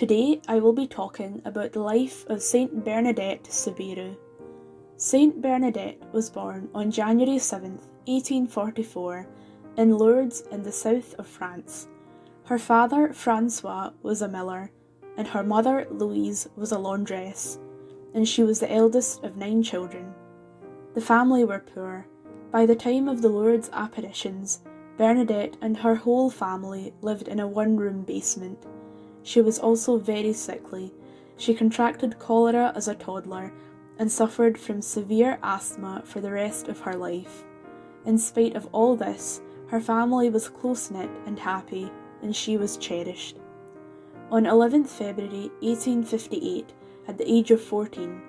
Today I will be talking about the life of St Bernadette Soubirous. St Bernadette was born on January 7th, 1844, in Lourdes in the south of France. Her father, Francois, was a miller, and her mother, Louise, was a laundress, and she was the eldest of 9 children. The family were poor. By the time of the Lourdes apparitions, Bernadette and her whole family lived in a one-room basement. She was also very sickly. She contracted cholera as a toddler and suffered from severe asthma for the rest of her life. In spite of all this, her family was close-knit and happy, and she was cherished. On 11th February 1858, at the age of 14,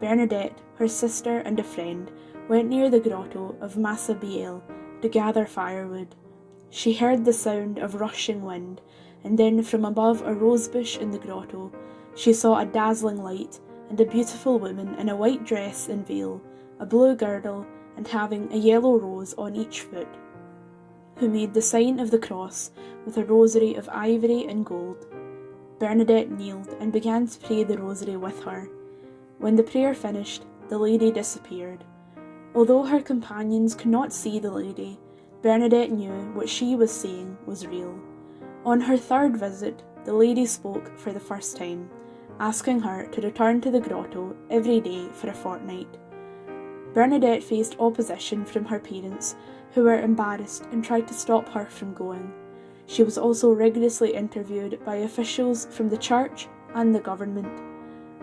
Bernadette, her sister and a friend, went near the grotto of Massabielle to gather firewood. She heard the sound of rushing wind, and then from above a rosebush in the grotto, she saw a dazzling light and a beautiful woman in a white dress and veil, a blue girdle, and having a yellow rose on each foot, who made the sign of the cross with a rosary of ivory and gold. Bernadette kneeled and began to pray the rosary with her. When the prayer finished, the lady disappeared. Although her companions could not see the lady, Bernadette knew what she was saying was real. On her third visit, the lady spoke for the first time, asking her to return to the grotto every day for a fortnight. Bernadette faced opposition from her parents, who were embarrassed and tried to stop her from going. She was also rigorously interviewed by officials from the church and the government.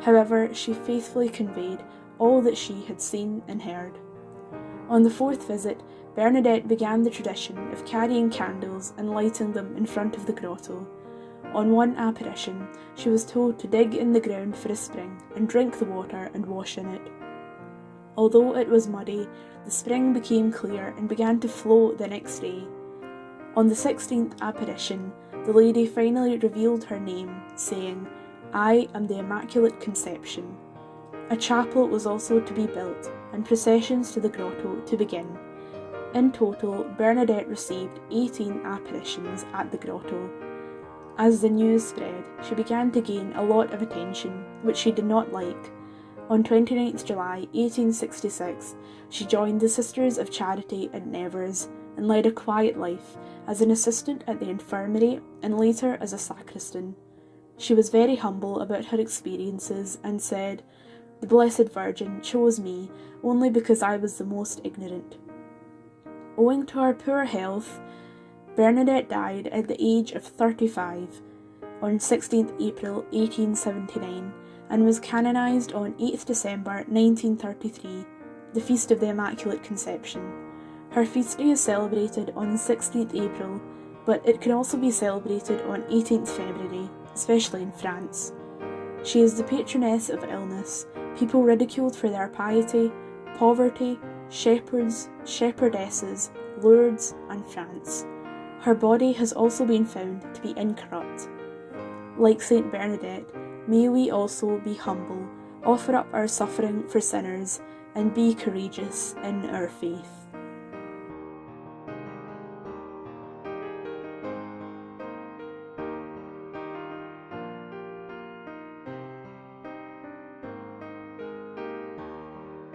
However, she faithfully conveyed all that she had seen and heard. On the 4th visit, Bernadette began the tradition of carrying candles and lighting them in front of the grotto. On one apparition, she was told to dig in the ground for a spring and drink the water and wash in it. Although it was muddy, the spring became clear and began to flow the next day. On the 16th apparition, the lady finally revealed her name, saying, "I am the Immaculate Conception." A chapel was also to be built, and processions to the grotto to begin. In total, Bernadette received 18 apparitions at the grotto. As the news spread, she began to gain a lot of attention, which she did not like. On 29th July 1866, she joined the Sisters of Charity at Nevers and led a quiet life as an assistant at the infirmary and later as a sacristan. She was very humble about her experiences and said, "The Blessed Virgin chose me only because I was the most ignorant." Owing to her poor health, Bernadette died at the age of 35 on 16th April 1879 and was canonised on 8th December 1933, the Feast of the Immaculate Conception. Her feast day is celebrated on 16th April, but it can also be celebrated on 18th February, especially in France. She is the patroness of illness, people ridiculed for their piety, poverty, shepherds, shepherdesses, Lourdes, and France. Her body has also been found to be incorrupt. Like St Bernadette, may we also be humble, offer up our suffering for sinners, and be courageous in our faith.